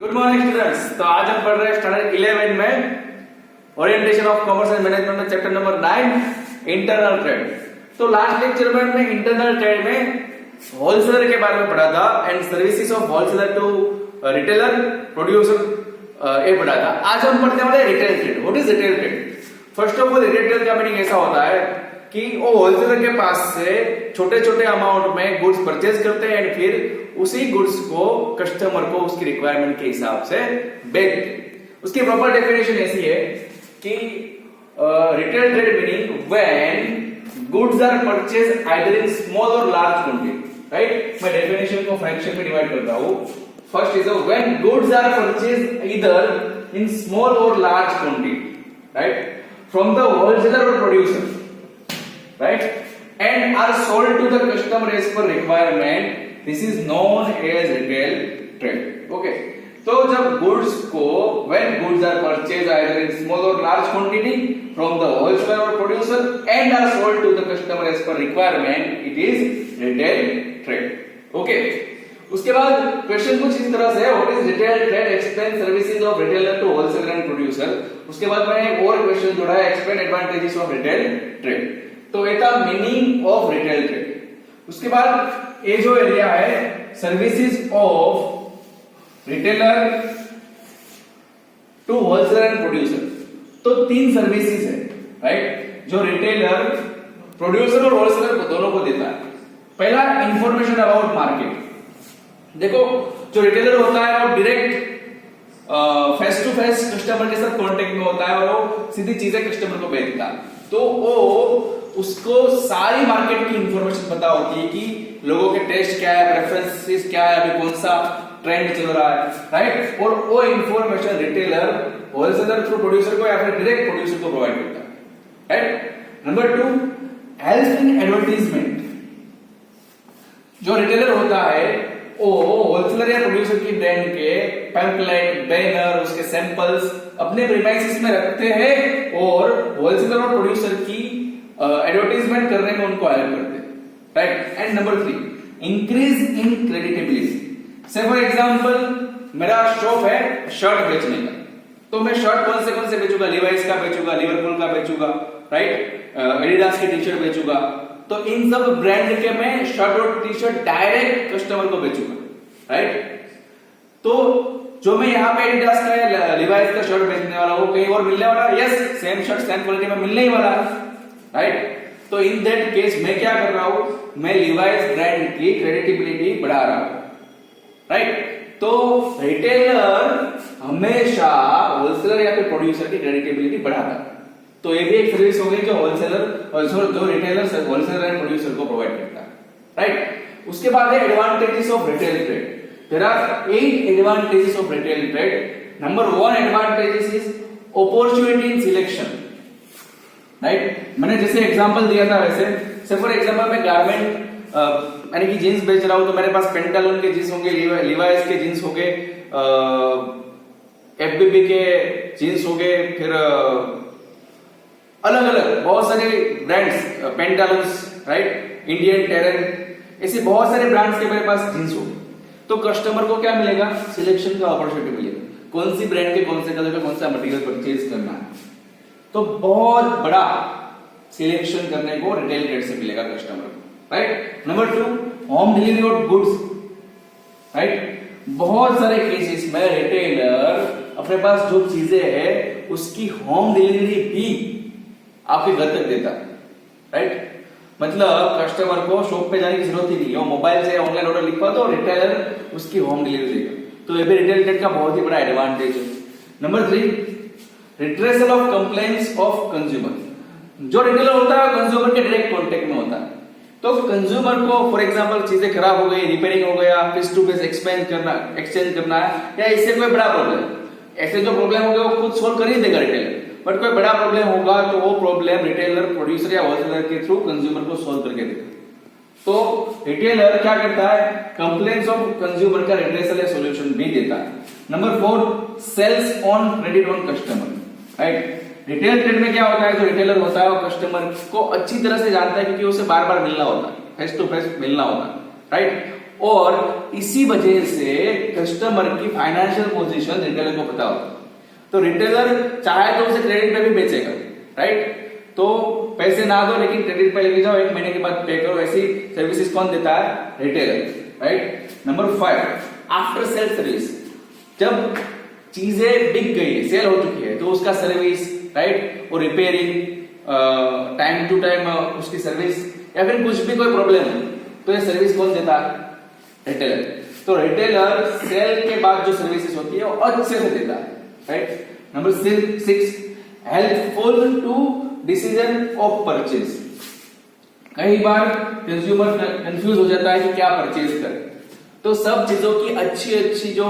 Good morning students. तो आज हम पढ़ रहे हैं स्टैंडर्ड 11 में orientation of commerce and management में चैप्टर नंबर 9 इंटरनल ट्रेड। तो लास्ट लेक्चर में हमने इंटरनल ट्रेड में होलसेलर के बारे में पढ़ा था and services of wholesaler to retailer producer ये पढ़ा था। आज हम पढ़ने वाले retail trade. What is retail trade? First of all retail का मीनिंग ऐसा होता है कि वो होलसेलर के पास से छोटे छोटे अमाउंट में गुड्स परचेज करते हैं एंड फिर उसी गुड्स को कस्टमर को उसकी रिक्वायरमेंट के हिसाब से बेचते। उसकी प्रॉपर डेफिनेशन ऐसी है कि retail trade meaning when goods are purchase either in small और लार्ज क्वांटिटी। राइट, मैं डेफिनेशन को फ्रैक्शन में डिवाइड करता हूं। First is when goods are purchase either in small और large quantity, right, from the wholesaler और producer, right, and are sold to the customer as per requirement. This is known as retail trade. Okay, तो जब goods को when goods are purchased either in small or large quantity from the wholesaler or producer and are sold to the customer as per requirement, it is retail trade. Okay, उसके बाद question कुछ इस तरह से है, what is retail trade? Explain services of retailer to wholesaler and producer. उसके बाद मैंने एक और क्वेश्चन जोड़ा है, explain advantages of retail trade. तो ये था मीनिंग ऑफ रिटेल ट्रेड। उसके बाद ये जो एरिया है services of retailer to wholesaler and producer, तो तीन सर्विसेज है, राइट, जो रिटेलर प्रोड्यूसर और होलसेलर को दोनों को देता है। पहला इंफॉर्मेशन अबाउट मार्केट। देखो, जो रिटेलर होता है वो direct face to face customer के साथ कांटेक्ट में होता है और वो सीधी चीजें कस्टमर को बेचता है, तो वो उसको सारी मार्केट की इंफॉर्मेशन पता होती है कि लोगों के टेस्ट क्या है, प्रेफरेंसेस क्या है, अभी कौन सा ट्रेंड चल रहा है, राइट, और वो information retailer wholesaler through producer को या फिर डायरेक्ट प्रोड्यूसर को प्रोवाइड करता है, right. Number 2, help in advertisement. जो रिटेलर होता है वो होलसेलर या प्रोड्यूसर की ब्रांड के पैम्पलेट, बैनर, उसके सैंपल्स अपने प्रीमाइसेस में रखते हैं और होलसेलर और प्रोड्यूसर की एडवर्टाइजमेंट करने में उनको हेल्प करते हैं, right. And number 3, increase in creditability. से फॉर एग्जांपल मेरा शॉप है शर्ट बेचने का, तो मैं शर्ट कौन से बेचूंगा? लिवाइस का बेचूंगा, लिवरपूल का बेचूंगा, राइट, एडिडास की टी शर्ट बेचूंगा। तो इन सब ब्रांड के मैं शर्ट और टी शर्ट डायरेक्ट कस्टमर को बेचूंगा, राइट। तो जो मैं यहाँ पे एडिडास का या लिवाइस का शर्ट बेचने वाला हूँ, कहीं और मिलने वाला? Yes, same shirt same quality में मिलने ही वाला है, राइट। तो इन दैट केस मैं क्या कर रहा हूं? मैं लिवाइस ब्रांड की क्रेडिटेबिलिटी बढ़ा रहा हूं, राइट। तो रिटेलर हमेशा होलसेलर या फिर प्रोड्यूसर की क्रेडिटेबिलिटी बढ़ाता है। तो ये भी एक सर्विस हो गई जो होलसेलर जो रिटेलर होलसेलर एंड प्रोड्यूसर को प्रोवाइड करता है, राइट। उसके बाद है advantages of retail trade. There are 8 advantages of retail trade. Number 1 advantages is opportunity in selection, right. मैंने जैसे एग्जांपल दिया था वैसे फॉर एग्जांपल मैं गारमेंट यानी कि जींस बेच रहा हूं, तो मेरे पास पेंटालून के जींस होंगे, लिवाइस के जींस होंगे, एफबीबी के जींस होंगे, फिर अलग अलग बहुत सारे brands, Pantaloons, right, Indian terrain, ऐसे बहुत सारे ब्रांड्स के मेरे पास जींस होंगे। तो कस्टमर को क्या मिलेगा? सिलेक्शन का अपॉर्चुनिटी मिलेगा, कौन सी ब्रांड के कौन से कलर का कौन सा मटेरियल परचेज करना है। तो बहुत बड़ा सिलेक्शन करने को रिटेल ट्रेड से मिलेगा कस्टमर को, right. Number 2, home delivery of goods, right. बहुत सारे केसेस में रिटेलर अपने पास जो चीजें है उसकी होम डिलीवरी भी आपके घर तक देता है, राइट। मतलब कस्टमर को शॉप पे जाने की जरूरत ही नहीं है, वो मोबाइल से ऑनलाइन ऑर्डर लिखवा दो, रिटेलर उसकी होम डिलीवरी देगा। तो ये भी रिटेल ट्रेड का बहुत ही बड़ा एडवांटेज है। Number 3, redressal of complaints of consumer. जो रिटेलर होता है कंज्यूमर के डायरेक्ट कांटेक्ट में होता है, तो कंज्यूमर को फॉर एग्जांपल चीजें खराब हो गई, रिपेयरिंग हो गया, फेस टू फेस एक्सचेंज करना है, या इससे कोई बड़ा प्रॉब्लम, ऐसे जो प्रॉब्लम हो गया वो खुद सोल्व कर ही देगा रिटेलर। बट कोई बड़ा प्रॉब्लम होगा तो वो प्रॉब्लम रिटेलर प्रोड्यूसर या होलसेलर के थ्रू कंज्यूमर को सोल्व करके देगा। तो रिटेलर क्या करता है? कंप्लेंट्स ऑफ कंज्यूमर का रिट्रेसल या सॉल्यूशन भी देता है। Number 4, sales on credit on customer, right. Retail trade में क्या होता है? जो रिटेलर होता है वो कस्टमर को अच्छी तरह से जानता है, क्योंकि उसे बार बार मिलना होता है, फेस टू फेस मिलना होता है, राइट। और इसी वजह से कस्टमर की फाइनेंशियल पोजीशन रिटेलर को पता होता है। तो रिटेलर चाहे तो उसे क्रेडिट पे भी बेचेगा, राइट? तो पैसे ना दो लेकिन क्रेडिट पे लेके जाओ, 1 महीने के बाद पे करो, ऐसी सर्विसेज कौन देता है? Retailer, right? Number 5, after sale service. जब चीजें बिक गई, सेल हो चुकी है, तो उसका सर्विस, राइट, और रिपेयरिंग, टाइम टू टाइम उसकी सर्विस, या फिर कुछ भी कोई प्रॉब्लम है तो ये सर्विस कौन देता है? रिटेलर। तो रिटेलर सेल के बाद जो सर्विसेज होती है वो अच्छे से देता है, right? Number 6, helpful to decision of purchase. कई बार कंज्यूमर कंफ्यूज हो जाता है कि क्या परचेज करें, तो सब चीजों की अच्छी जो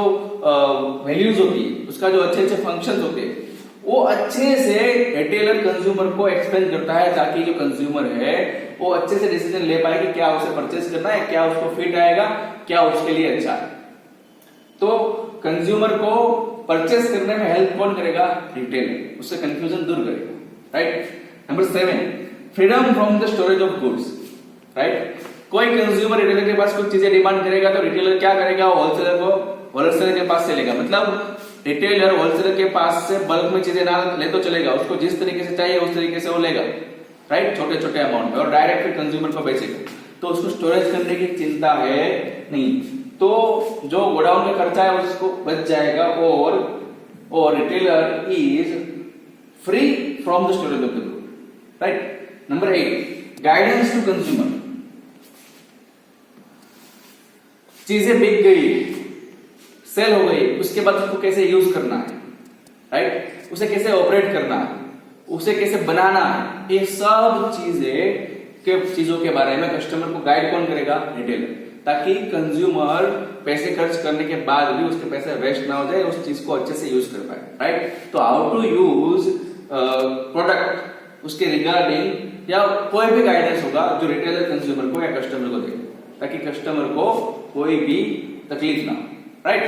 वैल्यूज होती है, उसका जो अच्छे फंक्शंस होते हैं, वो अच्छे से रिटेलर कंज्यूमर को एक्सप्लेन करता है, ताकि जो कंज्यूमर है वो अच्छे से डिसीजन ले पाए कि क्या उसे परचेज करना है, क्या उसको फिट आएगा, क्या उसके लिए अच्छा है। तो कंज्यूमर को परचेज करने में हेल्प कौन करेगा? रिटेलर, उससे कंफ्यूजन दूर करेगा, right? Number 7, freedom from the storage of goods, right? कोई कंज्यूमर रिटेलर के पास कुछ चीजें डिमांड करेगा तो रिटेलर क्या करेगा? होलसेलर के पास से लेगा। मतलब रिटेलर होलसेलर के पास से बल्क में चीजें ना ले तो चलेगा, उसको जिस तरीके से चाहिए उस तरीके से वो लेगा, राइट? छोटे छोटे अमाउंट में, और डायरेक्ट फिर कंज्यूमर को बेचेगा, तो उसको स्टोरेज करने की चिंता है नहीं। तो जो गोडाउन का खर्चा है उसको बच जाएगा, और retailer is free from the storage of the good, right? Number 8, guidance to consumer. चीजें बिक गई, सेल हो गई, उसके बाद उसको कैसे यूज करना है, राइट? उसे कैसे ऑपरेट करना है, उसे कैसे बनाना है, ये सब चीजों के बारे में कस्टमर को गाइड कौन करेगा? रिटेलर, ताकि कंज्यूमर पैसे खर्च करने के बाद भी उसके पैसे वेस्ट ना हो जाए, उस चीज को अच्छे से यूज कर पाए, राइट? तो हाउ टू यूज प्रोडक्ट, उसके रिगार्डिंग या कोई भी गाइडेंस होगा जो रिटेलर कंज्यूमर को या कस्टमर को देगा, ताकि कस्टमर को कोई भी तकलीफ ना हो, राइट?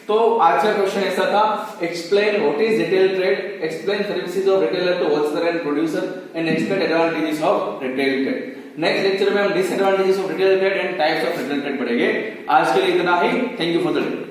तो आज का क्वेश्चन ऐसा था, explain what is retail trade, explain services of retailer to wholesaler and producer, and explain advantages of retail trade. Next lecture में हम disadvantages of retail trade and types of retail trade पढ़ेंगे। आज के लिए इतना ही। Thank you for the day.